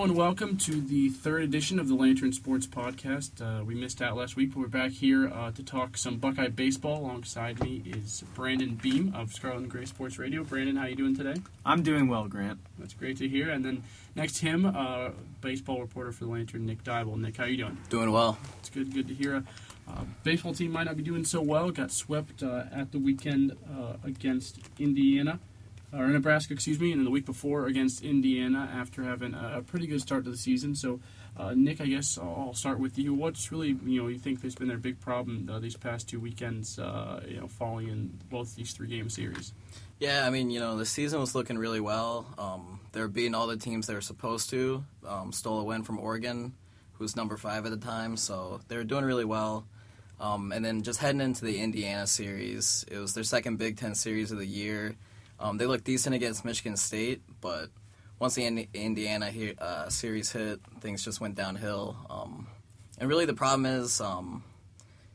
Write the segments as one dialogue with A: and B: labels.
A: and welcome to the third edition of the Lantern Sports Podcast. We missed out last week, but we're back here to talk some Buckeye baseball. Alongside me is Brandon Beam of Scarlet and Gray Sports Radio. Brandon, how you doing today?
B: I'm doing well, Grant.
A: That's great to hear. And then next to him, baseball reporter for the Lantern, Nick Dybel. Nick, how you doing?
C: Doing well.
A: It's good to hear. Baseball team might not be doing so well. Got swept at the weekend against Nebraska, and then the week before against Indiana after having a pretty good start to the season. So, Nick, I guess I'll start with you. What's really, you think has been their big problem these past two weekends, falling in both these three-game series?
C: Yeah, the season was looking really well. They were beating all the teams they were supposed to. Stole a win from Oregon, who was number 5 at the time, so they were doing really well. And then just heading into the Indiana series, it was their second Big Ten series of the year. They looked decent against Michigan State, but once the Indiana series hit, things just went downhill. And really the problem is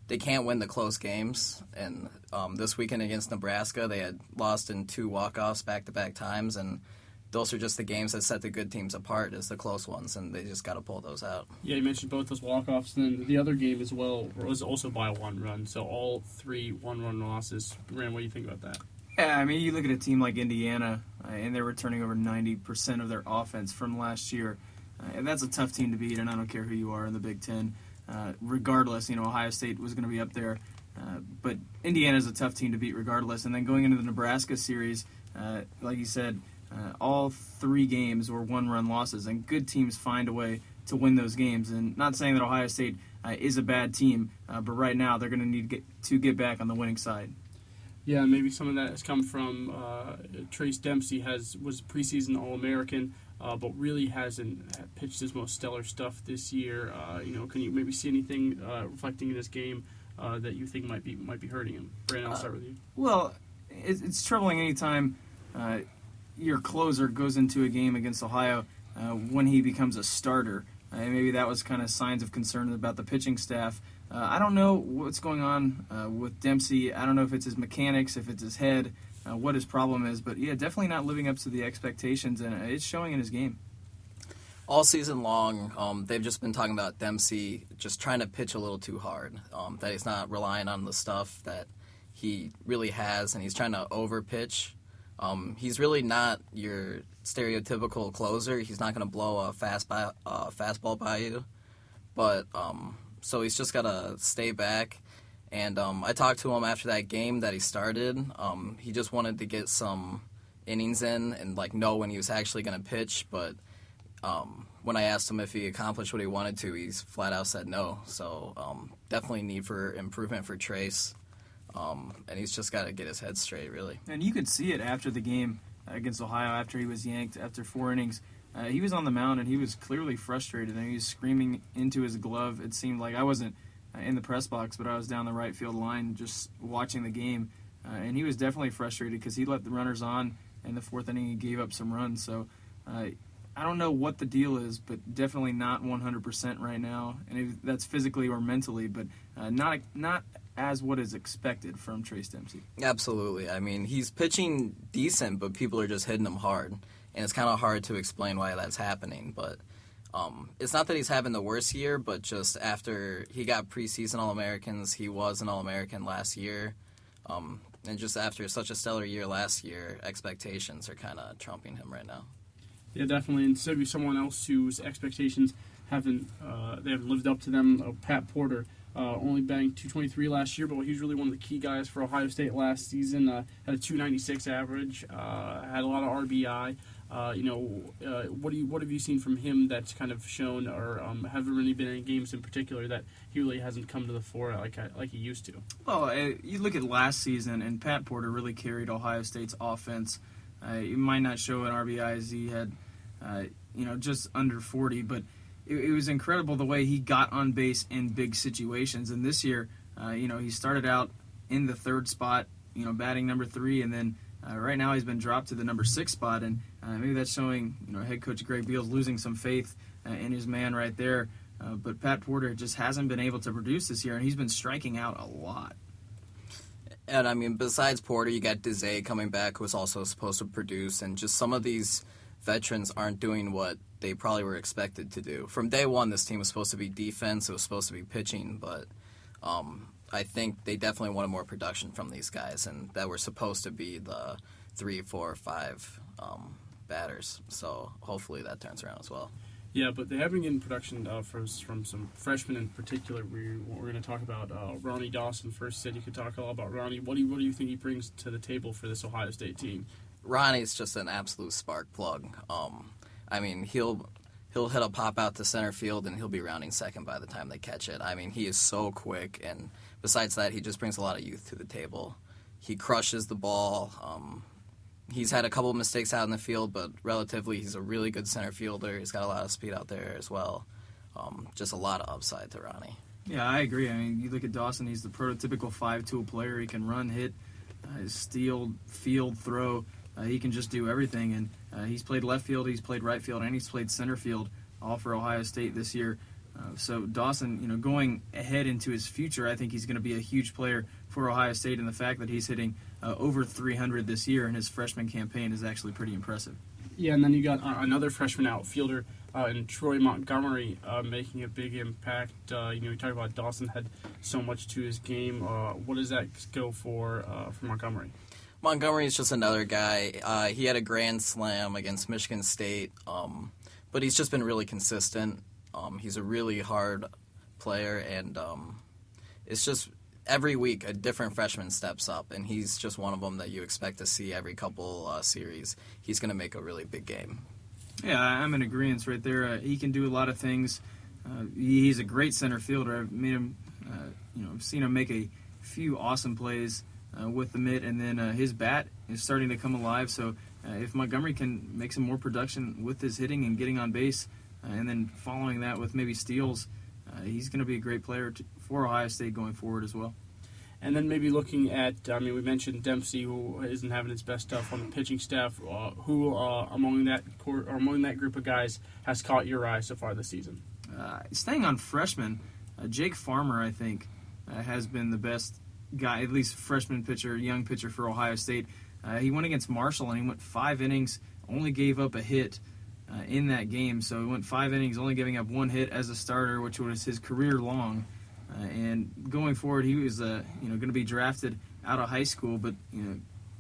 C: they can't win the close games. And this weekend against Nebraska, they had lost in 2 walk-offs back-to-back times, and those are just the games that set the good teams apart is the close ones, and they just got to pull those out.
A: Yeah, you mentioned both those walk-offs, and then the other game as well was also by a 1 run, so all 3 one-run losses. Rand, what do you think about that?
B: Yeah, you look at a team like Indiana, and they're returning over 90% of their offense from last year. And that's a tough team to beat, and I don't care who you are in the Big Ten. Regardless, Ohio State was going to be up there. But Indiana's a tough team to beat regardless. And then going into the Nebraska series, like you said, all 3 games were 1-run losses, and good teams find a way to win those games. And not saying that Ohio State is a bad team, but right now they're going to need to get back on the winning side.
A: Yeah, maybe some of that has come from Trace Dempsey was preseason All-American, but really hasn't pitched his most stellar stuff this year. Can you maybe see anything reflecting in this game that you think might be hurting him? Brandon, I'll start with you.
B: Well, it's troubling anytime your closer goes into a game against Ohio when he becomes a starter. And maybe that was kind of signs of concern about the pitching staff. I don't know what's going on with Dempsey. I don't know if it's his mechanics, if it's his head, what his problem is. But, yeah, definitely not living up to the expectations, and it's showing in his game.
C: All season long, they've just been talking about Dempsey just trying to pitch a little too hard, that he's not relying on the stuff that he really has, and he's trying to over-pitch. He's really not your stereotypical closer. He's not going to blow a fastball by you. But so he's just got to stay back. And I talked to him after that game that he started. He just wanted to get some innings in and know when he was actually going to pitch. But when I asked him if he accomplished what he wanted to, he's flat out said no. So definitely need for improvement for Trace. And he's just got to get his head straight, really.
B: And you could see it after the game against Ohio, after he was yanked after 4 innings. He was on the mound, and he was clearly frustrated, and he was screaming into his glove. It seemed like I wasn't in the press box, but I was down the right field line just watching the game. And he was definitely frustrated because he let the runners on in the 4th inning and gave up some runs. So I don't know what the deal is, but definitely not 100% right now. And that's physically or mentally, but not as what is expected from Trace Dempsey.
C: Absolutely. He's pitching decent, but people are just hitting him hard. And it's kind of hard to explain why that's happening. But it's not that he's having the worst year, but just after he got preseason All-Americans, he was an All-American last year. And just after such a stellar year last year, expectations are kind of trumping him right now.
A: Yeah, definitely. And so someone else whose expectations haven't lived up to them, Pat Porter. Only batting .223 last year, but he was really one of the key guys for Ohio State last season. Had a .296 average, had a lot of RBI. What have you seen from him that's kind of shown, or have there really been any games in particular that he really hasn't come to the fore like he used to?
B: Well, you look at last season, and Pat Porter really carried Ohio State's offense. He might not show an RBI as he had, just under 40, but it was incredible the way he got on base in big situations. And this year, he started out in the 3rd spot, batting number 3, and then right now he's been dropped to the number 6 spot. And maybe that's showing, head coach Greg Beals losing some faith in his man right there. But Pat Porter just hasn't been able to produce this year, and he's been striking out a lot.
C: And, besides Porter, you got Dezay coming back, who was also supposed to produce, and just some of these veterans aren't doing what they probably were expected to do. From day one, this team was supposed to be defense, it was supposed to be pitching, but I think they definitely wanted more production from these guys, and that were supposed to be the 3, 4, 5 batters. So hopefully that turns around as well.
A: Yeah, but they have been getting production from some freshmen in particular. We're going to talk about Ronnie Dawson first. Said you could talk a lot about Ronnie. What do you think he brings to the table for this Ohio State team?
C: Ronnie's just an absolute spark plug. I mean, he'll hit a pop out to center field, and he'll be rounding second by the time they catch it. I mean, he is so quick, and besides that, he just brings a lot of youth to the table. He crushes the ball. He's had a couple of mistakes out in the field, but relatively he's a really good center fielder. He's got a lot of speed out there as well. Just a lot of upside to Ronnie.
B: Yeah, I agree. I mean, you look at Dawson, he's the prototypical 5-tool player. He can run, hit, steal, field, throw. He can just do everything. And he's played left field, he's played right field, and he's played center field, all for Ohio State this year. So Dawson, going ahead into his future, I think he's going to be a huge player for Ohio State, and the fact that he's hitting over 300 this year in his freshman campaign is actually pretty impressive.
A: Yeah, and then you got another freshman outfielder in Troy Montgomery making a big impact. We talked about Dawson had so much to his game. What does that go for Montgomery?
C: Montgomery is just another guy. He had a grand slam against Michigan State, but he's just been really consistent. He's a really hard player, and it's just every week a different freshman steps up, and he's just one of them that you expect to see every couple series. He's going to make a really big game.
B: Yeah, I'm in agreement right there. He can do a lot of things. He's a great center fielder. I've made him, I've seen him make a few awesome plays with the mitt, and then his bat is starting to come alive. So if Montgomery can make some more production with his hitting and getting on base, and then following that with maybe steals, he's going to be a great player for Ohio State going forward as well.
A: And then maybe looking at, we mentioned Dempsey, who isn't having his best stuff on the pitching staff. Who among that group of guys has caught your eye so far this season?
B: Staying on freshmen, Jake Farmer, I think, has been the best guy, at least freshman pitcher, young pitcher for Ohio State. He went against Marshall, and he went 5 innings, only gave up a hit in that game. So he went 5 innings, only giving up 1 hit as a starter, which was his career long. And going forward, he was going to be drafted out of high school, but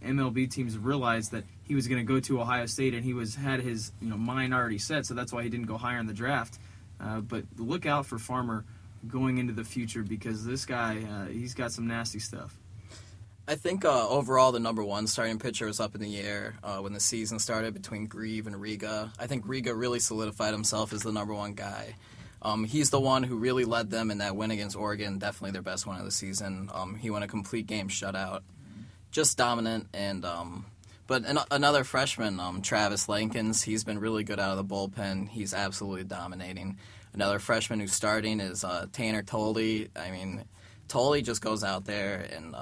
B: MLB teams realized that he was going to go to Ohio State, and he had his mind already set, so that's why he didn't go higher in the draft. But look out for Farmer going into the future, because this guy, he's got some nasty stuff.
C: I think overall the number 1 starting pitcher was up in the air when the season started between Grieve and Riga. I think Riga really solidified himself as the number 1 guy. He's the one who really led them in that win against Oregon, definitely their best win of the season. He won a complete game shutout, just dominant. And but another freshman, Travis Lankins, he's been really good out of the bullpen. He's absolutely dominating. Another freshman who's starting is Tanner Tolley. I mean, Tolley just goes out there and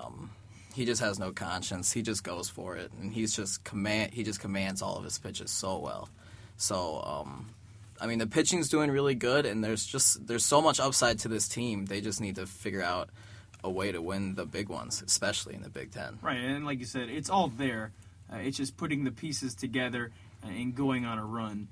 C: he just has no conscience. He just goes for it, and he just commands all of his pitches so well. So, the pitching's doing really good, and there's so much upside to this team. They just need to figure out a way to win the big ones, especially in the Big Ten.
B: Right, and like you said, it's all there. It's just putting the pieces together and going on a run.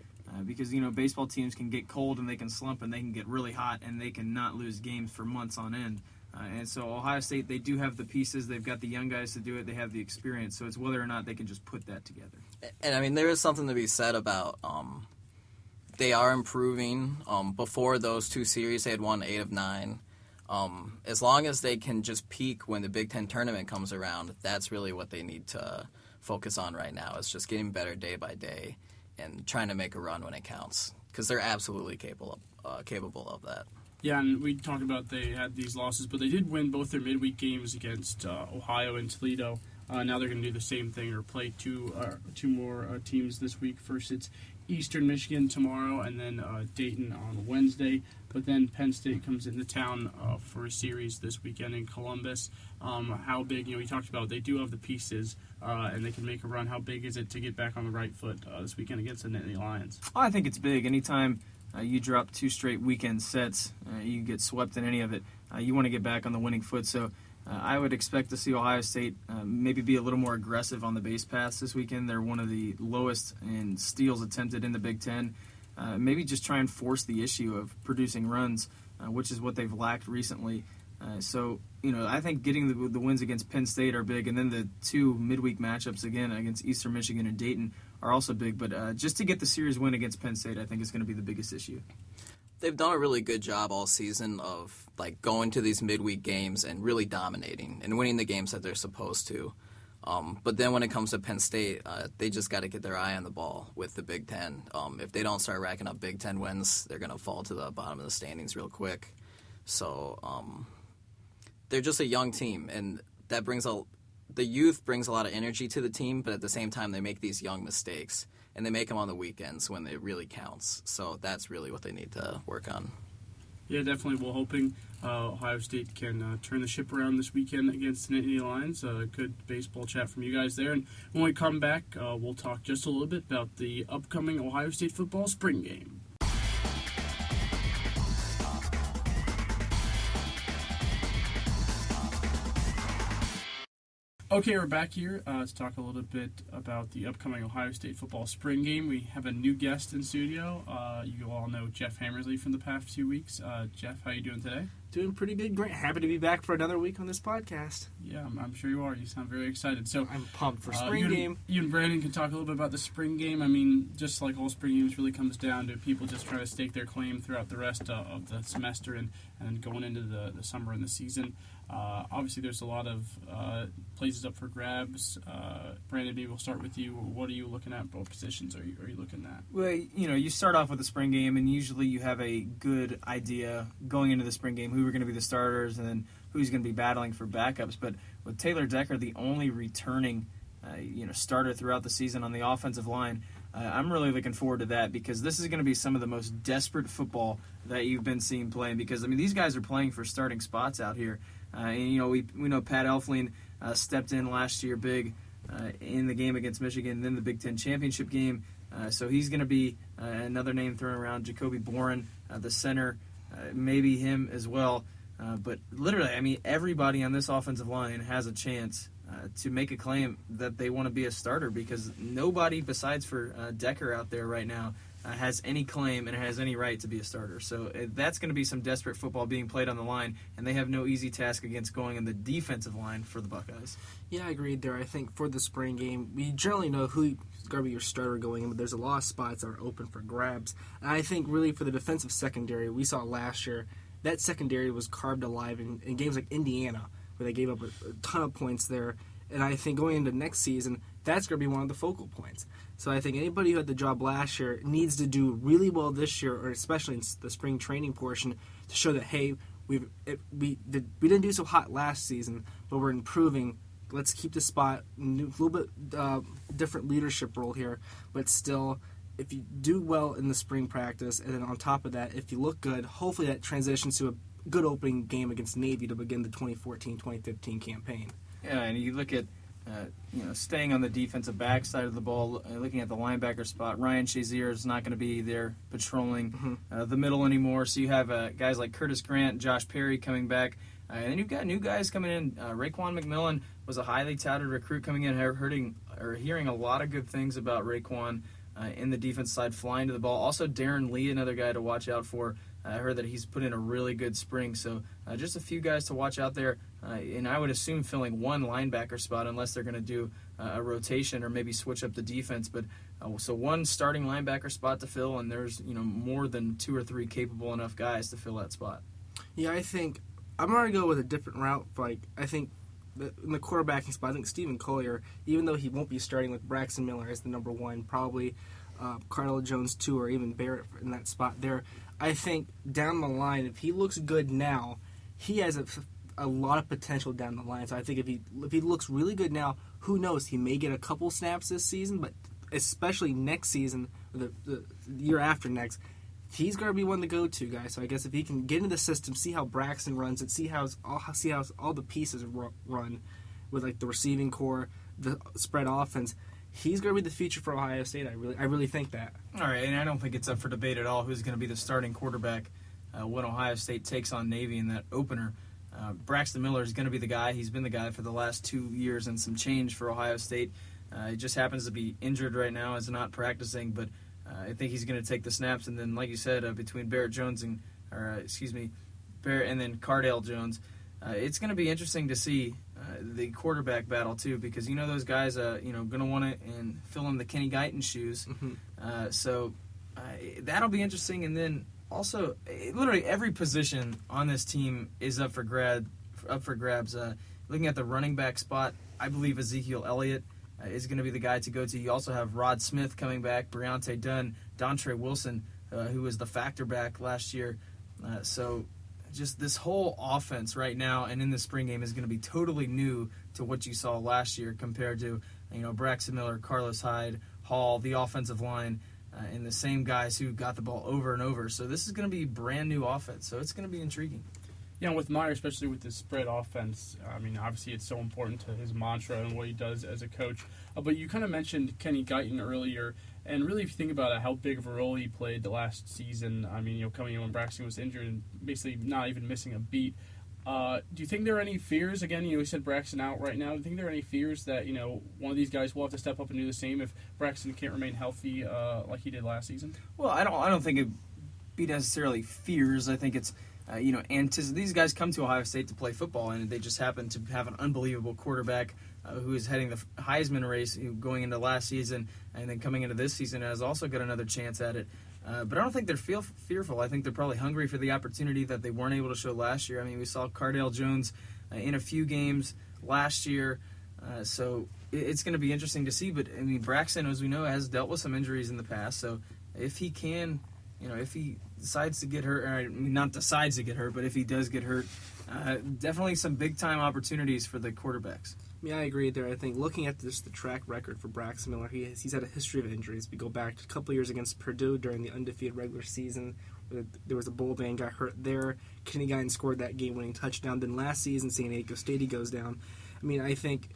B: Because, baseball teams can get cold and they can slump and they can get really hot and they can not lose games for months on end. And so Ohio State, they do have the pieces. They've got the young guys to do it. They have the experience. So it's whether or not they can just put that together.
C: And, there is something to be said about they are improving. Before those 2 series, they had won 8 of 9. As long as they can just peak when the Big Ten tournament comes around, that's really what they need to focus on right now, is just getting better day by day and trying to make a run when it counts, because they're absolutely capable of that.
A: Yeah, and we talked about they had these losses, but they did win both their midweek games against Ohio and Toledo. Now they're going to do the same thing, or play two more teams this week. First, it's Eastern Michigan tomorrow, and then Dayton on Wednesday. But then Penn State comes into town for a series this weekend in Columbus. How big? We talked about they do have the pieces, and they can make a run. How big is it to get back on the right foot this weekend against the Nittany Lions?
B: I think it's big. Anytime you drop 2 straight weekend sets, you get swept in any of it, you want to get back on the winning foot. So I would expect to see Ohio State maybe be a little more aggressive on the base paths this weekend. They're one of the lowest in steals attempted in the Big Ten. maybe just try and force the issue of producing runs, which is what they've lacked recently. So, I think getting the wins against Penn State are big, and then the two midweek matchups again against Eastern Michigan and Dayton are also big. But just to get the series win against Penn State, I think is going to be the biggest issue.
C: They've done a really good job all season of going to these midweek games and really dominating and winning the games that they're supposed to. But then when it comes to Penn State, they just got to get their eye on the ball with the Big Ten. If they don't start racking up Big Ten wins, they're going to fall to the bottom of the standings real quick. So they're just a young team, and that the youth brings a lot of energy to the team, but at the same time they make these young mistakes, and they make them on the weekends when it really counts. So that's really what they need to work on.
A: Yeah, definitely. We're hoping Ohio State can turn the ship around this weekend against the Nittany Lions. Good baseball chat from you guys there. And when we come back, we'll talk just a little bit about the upcoming Ohio State football spring game. Okay, we're back here to talk a little bit about the upcoming Ohio State football spring game. We have a new guest in studio. You all know Jeff Hammersley from the past 2 weeks. Jeff, how you doing today?
D: Doing pretty good, great. Happy to be back for another week on this podcast.
A: Yeah, I'm sure you are. You sound very excited. So
D: I'm pumped for spring game.
A: You and Brandon can talk a little bit about the spring game. I mean, just like all spring games really comes down to people just trying to stake their claim throughout the rest of the semester and going into the summer and the season. Obviously, there's a lot of places up for grabs. Brandon, maybe we'll start with you. What are you looking at? What positions are you looking at?
B: Well, you start off with the spring game, and usually you have a good idea going into the spring game who are going to be the starters and then who's going to be battling for backups. But with Taylor Decker, the only returning starter throughout the season on the offensive line, I'm really looking forward to that because this is going to be some of the most desperate football that you've been seeing playing because, these guys are playing for starting spots out here. We know Pat Elflein stepped in last year big in the game against Michigan, then the Big Ten championship game. So he's going to be another name thrown around. Jacoby Boren, the center, maybe him as well. But literally, everybody on this offensive line has a chance to make a claim that they want to be a starter because nobody besides for Decker out there right now has any claim and has any right to be a starter. So that's going to be some desperate football being played on the line, and they have no easy task against going in the defensive line for the Buckeyes.
D: Yeah, I agreed there. I think for the spring game, we generally know who's going to be your starter going in, but there's a lot of spots that are open for grabs. And I think really for the defensive secondary, we saw last year, that secondary was carved alive in games like Indiana, where they gave up a ton of points there. And I think going into next season, that's going to be one of the focal points. So I think anybody who had the job last year needs to do really well this year, or especially in the spring training portion, to show that, hey, we didn't do so hot last season, but we're improving. Let's keep the spot, a little bit different leadership role here, but still, if you do well in the spring practice, and then on top of that, if you look good, hopefully that transitions to a good opening game against Navy to begin the 2014-2015 campaign.
B: Yeah, and you look at staying on the defensive back side of the ball, looking at the linebacker spot. Ryan Shazier is not going to be there patrolling the middle anymore. So you have guys like Curtis Grant, Josh Perry coming back. And then you've got new guys coming in. Raekwon McMillan was a highly touted recruit coming in. Hearing a lot of good things about Raekwon in the defense side, flying to the ball. Also, Darren Lee, another guy to watch out for. I heard that he's put in a really good spring. So just a few guys to watch out there. And I would assume filling one linebacker spot unless they're going to do a rotation or maybe switch up the defense. But so one starting linebacker spot to fill, and there's more than 2 or 3 capable enough guys to fill that spot.
D: Yeah, I think I'm going to go with a different route. I think in the quarterbacking spot, I think Stephen Collier, even though he won't be starting with Braxton Miller as the number one, probably Cardell Jones 2 or even Barrett in that spot there. I think down the line, if he looks good now, he has a lot of potential down the line. So I think if he looks really good now, who knows? He may get a couple snaps this season, but especially next season, or the year after next, he's going to be one to go to, guys. So I guess if he can get into the system, see how Braxton runs it, see how all the pieces run with like the receiving core, the spread offense, he's going to be the future for Ohio State. I really think that.
B: All right, and I don't think it's up for debate at all who's going to be the starting quarterback when Ohio State takes on Navy in that opener. Braxton Miller is going to be the guy. He's been the guy for the last 2 years and some change for Ohio State. He just happens to be injured right now, is not practicing, but I think he's going to take the snaps, and then, like you said, between Barrett Jones and, Barrett and then Cardale Jones, it's going to be interesting to see the quarterback battle too, because those guys, going to want it and fill in the Kenny Guyton shoes. So that'll be interesting, and then also literally every position on this team is up for grabs. Looking at the running back spot, I believe Ezekiel Elliott is going to be the guy to go to. You also have Rod Smith coming back, Briante Dunn, Dontre Wilson, who was the factor back last year. So just this whole offense right now and in the spring game is going to be totally new to what you saw last year compared to Braxton Miller, Carlos Hyde, Hall, the offensive line, and the same guys who got the ball over and over. So this is going to be brand new offense. So it's going to be intriguing.
A: Yeah, with Meyer, especially with the spread offense, I mean, obviously it's so important to his mantra and what he does as a coach. But you kind of mentioned Kenny Guyton earlier, and really if you think about it, how big of a role he played the last season, I mean, coming in when Braxton was injured and basically not even missing a beat. Do you think there are any fears, again, you said Braxton out right now, do you think there are any fears that, one of these guys will have to step up and do the same if Braxton can't remain healthy like he did last season?
B: Well, I don't think it'd be necessarily fears. I think it's these guys come to Ohio State to play football, and they just happen to have an unbelievable quarterback who is heading the Heisman race going into last season, and then coming into this season has also got another chance at it. But I don't think they're fearful. I think they're probably hungry for the opportunity that they weren't able to show last year. I mean, we saw Cardale Jones in a few games last year, so it's going to be interesting to see. But, I mean, Braxton, as we know, has dealt with some injuries in the past, so if he can, if he decides to get hurt, or I mean, not decides to get hurt, but if he does get hurt, definitely some big-time opportunities for the quarterbacks.
D: Yeah, I agree there. I think looking at the track record for Braxton Miller, he's had a history of injuries. We go back a couple years against Purdue during the undefeated regular season. There was a bowl ban, got hurt there. Kenny Guyton scored that game-winning touchdown. Then last season, San Diego State, he goes down. I mean, I think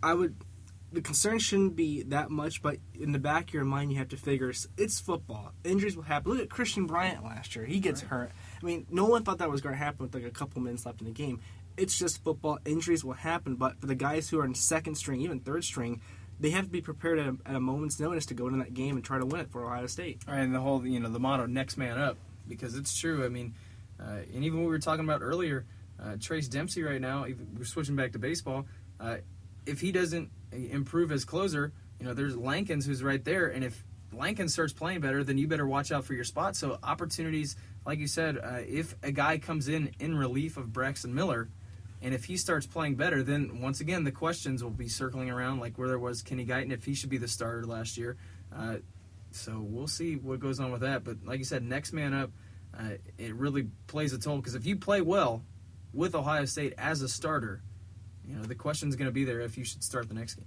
D: the concern shouldn't be that much, but in the back of your mind, you have to figure it's football. Injuries will happen. Look at Christian Bryant last year. He gets hurt. I mean, no one thought that was going to happen with like a couple minutes left in the game. It's just football. Injuries will happen, but for the guys who are in second string, even third string, they have to be prepared at a moment's notice to go into that game and try to win it for Ohio State.
B: All right, and the whole, the motto, next man up, because it's true. I mean, and even what we were talking about earlier, Trace Dempsey right now, we're switching back to baseball, if he doesn't improve as closer, there's Lankins who's right there, and if Lankins starts playing better, then you better watch out for your spot. So opportunities, like you said, if a guy comes in relief of Braxton Miller, and if he starts playing better, then once again the questions will be circling around, like where there was Kenny Guyton, if he should be the starter last year. So we'll see what goes on with that. But like you said, next man up, it really plays a toll, because if you play well with Ohio State as a starter, the question's going to be there if you should start the next game.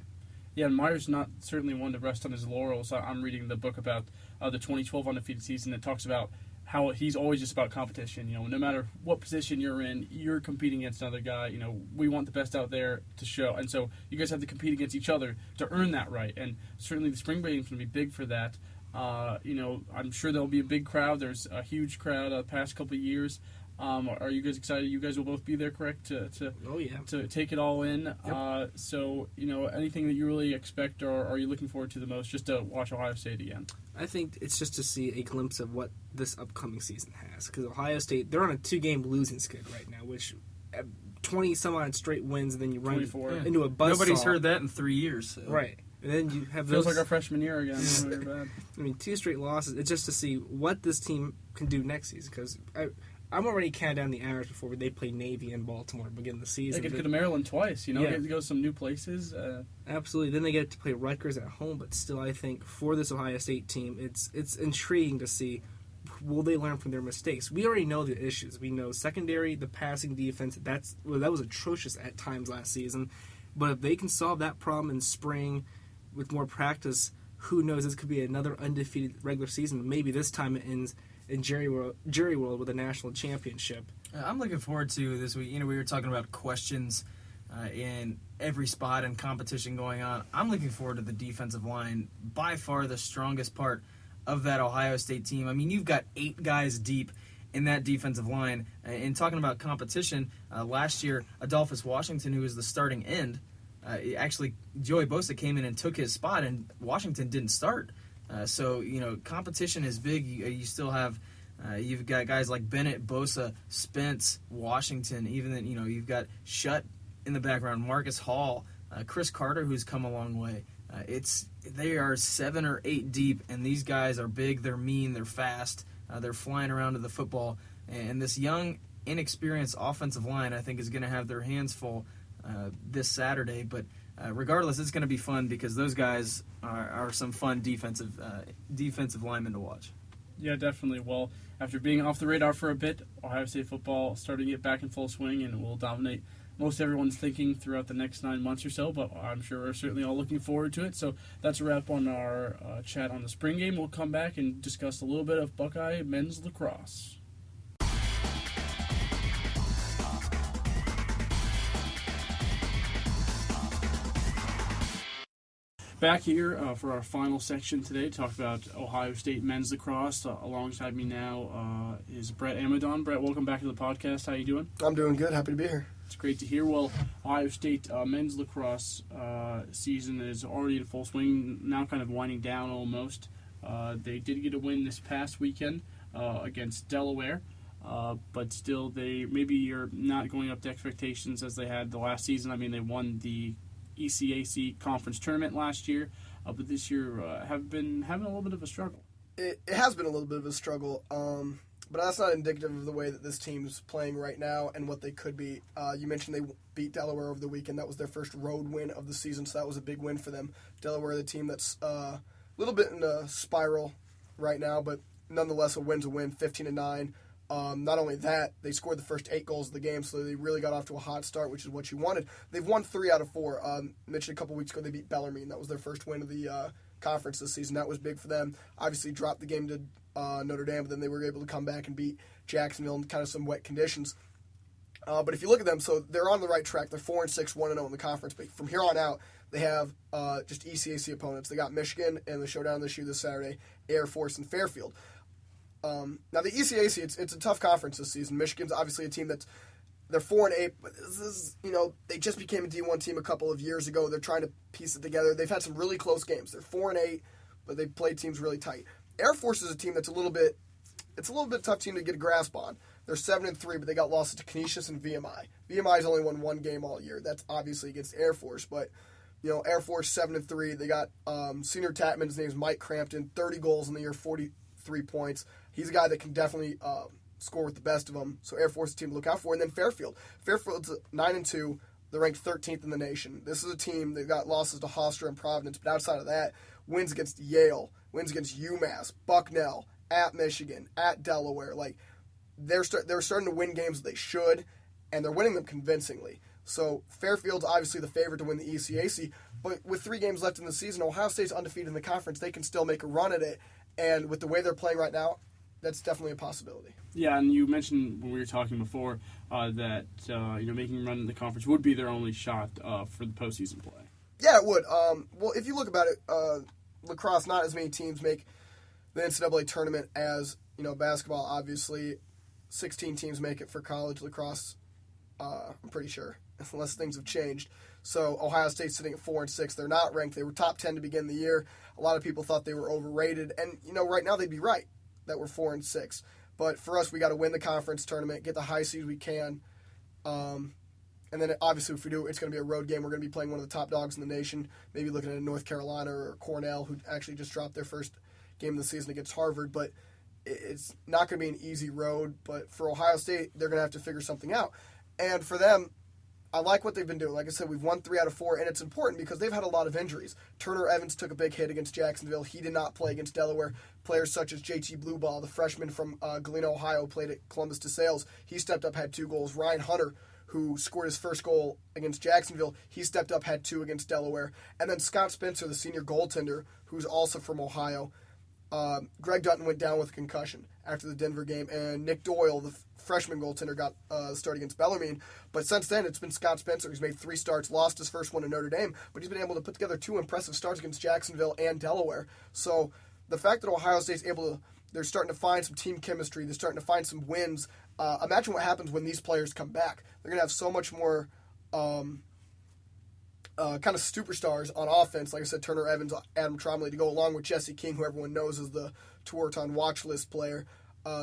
A: Yeah, and Meyer's not certainly one to rest on his laurels. I'm reading the book about the 2012 undefeated season that talks about how he's always just about competition. No matter what position you're in, you're competing against another guy. We want the best out there to show. And so you guys have to compete against each other to earn that right. And certainly the spring game is going to be big for that. I'm sure there'll be a big crowd. There's a huge crowd the past couple of years. Are you guys excited? You guys will both be there, correct? To take it all in.
D: Yep.
A: So anything that you really expect, or are you looking forward to the most, just to watch Ohio State again?
D: I think it's just to see a glimpse of what this upcoming season has, because Ohio State, they're on a 2-game losing skid right now, which 20 some odd straight wins, and then you run
A: 24.
D: into a buzzsaw.
B: Nobody's heard that in 3 years. So.
D: Right. And then you have
A: Feels
D: those,
A: like our freshman year again. Really bad.
D: I mean, 2 straight losses. It's just to see what this team can do next season, because I'm already counting down the hours before they play Navy in Baltimore to begin the season.
A: They get to go to Maryland twice,
D: Yeah.
A: get to go to some new places.
D: Absolutely. Then they get to play Rutgers at home, but still, I think for this Ohio State team, it's intriguing to see, will they learn from their mistakes? We already know the issues. We know secondary, the passing defense, that was atrocious at times last season. But if they can solve that problem in spring with more practice, who knows? This could be another undefeated regular season. Maybe this time it ends in Jerry World with a national championship.
B: I'm looking forward to this week. We were talking about questions in every spot and competition going on. I'm looking forward to the defensive line, by far the strongest part of that Ohio State team. I mean, you've got 8 guys deep in that defensive line. And talking about competition, last year, Adolphus Washington, who was the starting end, actually Joey Bosa came in and took his spot, and Washington didn't start. So, competition is big. You still have, you've got guys like Bennett, Bosa, Spence, Washington, even then, you've got Shutt in the background, Marcus Hall, Chris Carter, who's come a long way. They are 7 or 8 deep, and these guys are big, they're mean, they're fast, they're flying around to the football. And this young, inexperienced offensive line, I think, is going to have their hands full this Saturday. But regardless, it's going to be fun because those guys are some fun defensive linemen to watch.
A: Yeah, definitely. Well, after being off the radar for a bit, Ohio State football starting to get back in full swing, and it will dominate most everyone's thinking throughout the next 9 months or so, but I'm sure we're certainly all looking forward to it. So that's a wrap on our chat on the spring game. We'll come back and discuss a little bit of Buckeye men's lacrosse. Back here for our final section today, talk about Ohio State men's lacrosse. Alongside me now is Brett Amadon. Brett, welcome back to the podcast. How you doing?
E: I'm doing good. Happy to be here.
A: It's great to hear. Well, Ohio State men's lacrosse season is already in full swing, now kind of winding down almost. They did get a win this past weekend against Delaware, but still they maybe are not going up to expectations as they had the last season. I mean, they won the ECAC conference tournament last year, but this year have been having a little bit of a struggle.
E: It has been a little bit of a struggle, but that's not indicative of the way that this team's playing right now and what they could be. You mentioned they beat Delaware over the weekend. That was their first road win of the season, so that was a big win for them. Delaware, the team that's a little bit in a spiral right now, but nonetheless a win's a win, 15-9. Not only that, they scored the first 8 goals of the game, so they really got off to a hot start, which is what you wanted. They've won 3 out of 4. Mentioned a couple weeks ago they beat Bellarmine. That was their first win of the conference this season. That was big for them. Obviously dropped the game to Notre Dame, but then they were able to come back and beat Jacksonville in kind of some wet conditions. But if you look at them, so they're on the right track. They're 4-6, 1-0 in the conference. But from here on out, they have just ECAC opponents. They got Michigan in the showdown this Saturday, Air Force, and Fairfield. Now the ECAC, it's a tough conference this season. Michigan's obviously a team they're 4-8, but this is, they just became a D1 team a couple of years ago. They're trying to piece it together. They've had some really close games. They're 4-8, but they play teams really tight. Air Force is a team that's a little bit tough team to get a grasp on. They're 7-3, but they got losses to Canisius and VMI. VMI's only won 1 game all year. That's obviously against Air Force, but Air Force 7-3. They got senior Tatman. His name's Mike Crampton. 30 goals in the year, 43 points. He's a guy that can definitely score with the best of them. So Air Force is a team to look out for. And then Fairfield. Fairfield's 9-2. They're ranked 13th in the nation. This is a team that got losses to Hofstra and Providence, but outside of that, wins against Yale, wins against UMass, Bucknell, at Michigan, at Delaware. Like they're starting to win games that they should, and they're winning them convincingly. So Fairfield's obviously the favorite to win the ECAC, but with 3 games left in the season, Ohio State's undefeated in the conference. They can still make a run at it, and with the way they're playing right now, that's definitely a possibility.
A: Yeah, and you mentioned when we were talking before that making a run in the conference would be their only shot for the postseason play.
E: Yeah, it would. Well, if you look about it, lacrosse, not as many teams make the NCAA tournament as basketball. Obviously, 16 teams make it for college lacrosse. I'm pretty sure, unless things have changed. So Ohio State's sitting at 4-6. They're not ranked. They were top 10 to begin the year. A lot of people thought they were overrated, and right now they'd be right that we're 4-6. But for us, we got to win the conference tournament, get the high seed we can, and then obviously if we do, it's going to be a road game. We're going to be playing one of the top dogs in the nation. Maybe looking at North Carolina or Cornell, who actually just dropped their first game of the season against Harvard. But it's not going to be an easy road. But for Ohio State, they're going to have to figure something out. And for them, I like what they've been doing. Like I said, we've won 3 out of 4, and it's important because they've had a lot of injuries. Turner Evans took a big hit against Jacksonville. He did not play against Delaware. Players such as JT Blueball, the freshman from Galena, Ohio, played at Columbus DeSales. He stepped up, had 2 goals. Ryan Hunter, who scored his first goal against Jacksonville, he stepped up, had 2 against Delaware. And then Scott Spencer, the senior goaltender, who's also from Ohio. Greg Dutton went down with a concussion after the Denver game, and Nick Doyle, the freshman goaltender, got started against Bellarmine. But since then, it's been Scott Spencer. He's made 3 starts, lost his first one to Notre Dame, but he's been able to put together 2 impressive starts against Jacksonville and Delaware. So the fact that Ohio State's they're starting to find some team chemistry, they're starting to find some wins. Imagine what happens when these players come back. They're going to have so much more kind of superstars on offense. Like I said, Turner Evans, Adam Trombley, to go along with Jesse King, who everyone knows is the Tewaaraton watch list player.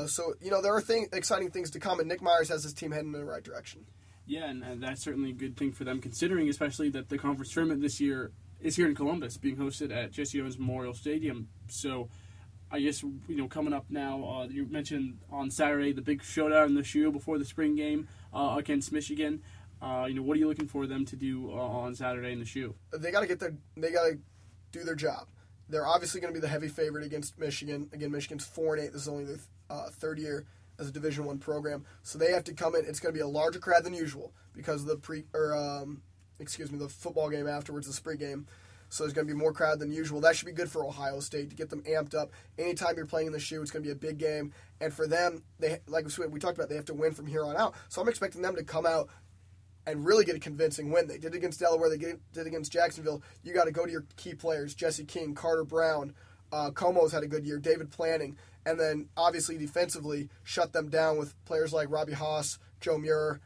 E: So, there are exciting things to come, and Nick Myers has his team heading in the right direction.
A: Yeah, and that's certainly a good thing for them, considering especially that the conference tournament this year is here in Columbus, being hosted at Jesse Owens Memorial Stadium. So I guess, coming up now, you mentioned on Saturday the big showdown in the shoe before the spring game against Michigan. What are you looking for them to do on Saturday in the shoe?
E: They got to do their job. They're obviously going to be the heavy favorite against Michigan. Again, Michigan's 4-8. This is only their third year as a Division I program, so they have to come in. It's going to be a larger crowd than usual because of the football game afterwards, the spring game. So there's going to be more crowd than usual. That should be good for Ohio State to get them amped up. Anytime you're playing in the shoe, it's going to be a big game. And for them, like we talked about, they have to win from here on out. So I'm expecting them to come out and really get a convincing win. They did against Delaware. They did against Jacksonville. You got to go to your key players, Jesse King, Carter Brown. Como's had a good year. David Planning. And then, obviously, defensively, shut them down with players like Robbie Haas, Joe Muir.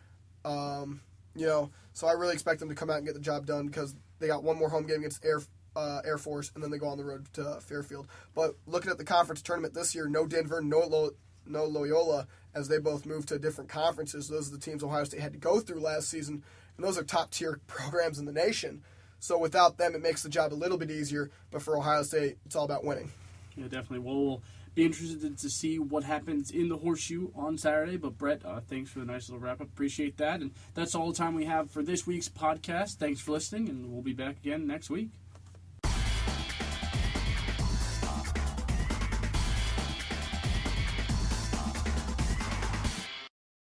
E: So I really expect them to come out and get the job done because they got one more home game against Air Force, and then they go on the road to Fairfield. But looking at the conference tournament this year, no Denver, no Loyola, as they both moved to different conferences. Those are the teams Ohio State had to go through last season, and those are top-tier programs in the nation. So without them, it makes the job a little bit easier. But for Ohio State, it's all about winning.
A: Yeah, definitely. Well, we'll be interested to see what happens in the Horseshoe on Saturday. But, Brett, thanks for the nice little wrap-up. Appreciate that. And that's all the time we have for this week's podcast. Thanks for listening, and we'll be back again next week.